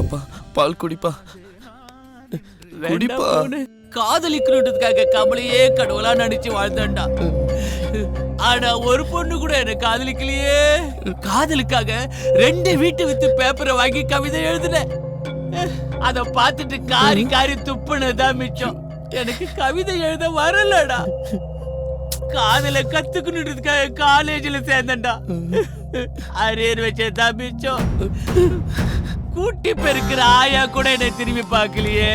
வேண்டாப்பா, பால் குடிப்பா, குடிப்பா. காதலிக்கிறதுக்காக கமலையே கடவுளா நினைச்சு வாழ்ந்தேன்டா. ஆனா ஒரு பொண்ணு கூட என்ன காதலிக்கலையே. காதலுக்காக 2 வீட்டு வித்து பேப்பரை வாங்கி கவிதை எழுதுனேன். அத பார்த்துட்டு காரி காரி துப்புனதான் மிச்சம். எனக்கு கவிதை எழுத வரலடா. காதல கத்துக்கணுன்றதுக்காக காலேஜ்ல சேர்ந்தேன்டா. அரியர் வச்சதான் மிச்சம். கூட்டி பெருக்கிற ஆயா கூட என்ன திரும்பி பார்க்கலையே.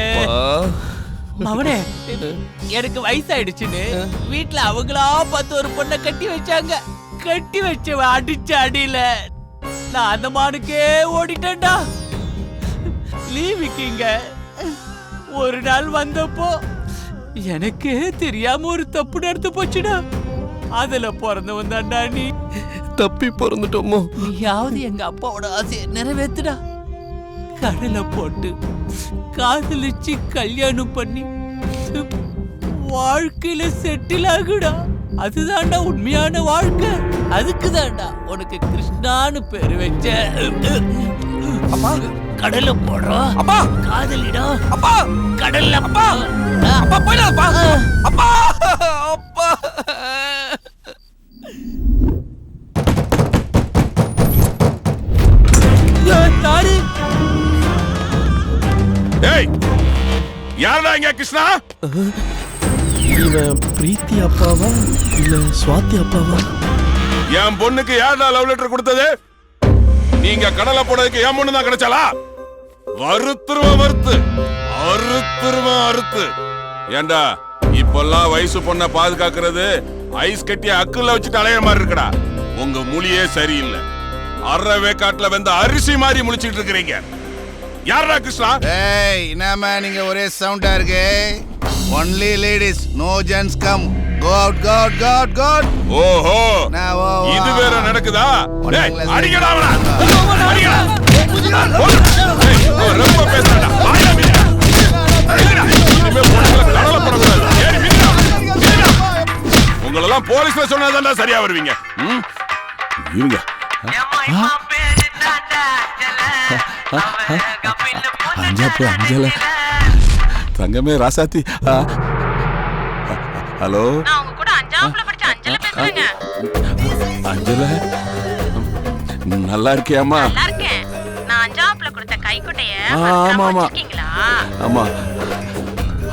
அவனே எனக்கு வயசாயிடுச்சுன்னு வீட்டுல அவங்களா பார்த்து ஒரு பொண்ணை கட்டி வச்சாங்க. கட்டி வச்சவ அடிச்ச அடியில நான் அந்த மானுக்கே ஓடிட்டேன்டா. லீவுக்குங்க ஒரு நாள் வந்தப்போ எனக்கே தெரியாம ஒரு தப்பு நடந்து போச்சுடா. அதுல பிறந்தவன் தான்டா நீ. தப்பி பிறந்துட்டோமோ? நீயாவது எங்க அப்பாவோட ஆசையை நிறைவேத்துடா. கடலை போட்டு காதலிச்சு கல்யாணம் பண்ணி வாழ்க்கையில செட்டில் ஆகுடா. அதுதான்டா உண்மையான வாழ்க்கை. அதுக்குதான்டா உனக்கு கிருஷ்ணான்னு பேரு வச்ச. அப்பா கடல்ல போடுறோம். அப்பா காதலிடா. அப்பா கடல்ல அப்பா அப்பா போயிடாதப்பா. அப்பா அப்பா யாரு? ஏய் யாரடா இங்க கிருஷ்ணா? இவன் பிரீத்தி அப்பாவா இல்ல சுவாதி அப்பாவா? என் பொண்ணுக்கு யாரடா லவ் லெட்டர் கொடுத்தது? நீங்க கடலை போடுறதுக்கு என் பொண்ணு தான் கிடைச்சாலா? அறுத்து ஏண்டா இப்பெல்லாம் வயசு பொண்ண பாதுகாக்கிறது ஐஸ் கட்டி அக்குள்ள வச்சுட்டு அலைய மாதிரி இருக்கடா. உங்க மொழியே சரியில்லை. அறவே காட்டுல வெந்த அரிசி மாதிரி முழிச்சிட்டு இருக்கிறீங்க. யாரா கிருஷ்ணா? ஏய் என்னமா நீங்க ஒரே சவுண்டா இருக்கு. Only ladies, no gents come. Go out. ஓஹோ இது வேற நடக்குதா? டேய் அடிங்கடா அவன. அடிங்கடா. ரொம்ப பேசுறடா. வாயா மீனா. இனிமே போறதுல கடல போடக்கூடாது. ஏறி மீனா. உங்களெல்லாம் போலீஸ்ல சொன்னாதான்டா சரியா வருவீங்க. இருங்க. அஞ்சல தங்கமே ராசாத்தி. ஹலோ அஞ்சல, நல்லா இருக்கியாமா? ஆமா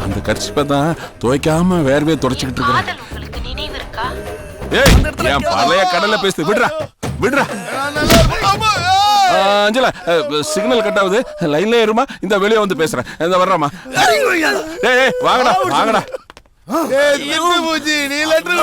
அந்த கர்ச்சிப்பை தான் துவைக்காம வேர்வே தொடச்சுக்கிட்டு இருக்கேன். ஏய் என் பழைய கடல்ல பேசு. விடுறா. அஞ்சலா சிக்னல் கட் ஆகுது. லைன்ல ஏறுமா? இந்த வெளியே வந்து பேசுறேன். இந்த வர்றாமா? ஏய் வாங்கடா. நீ லெட்டர்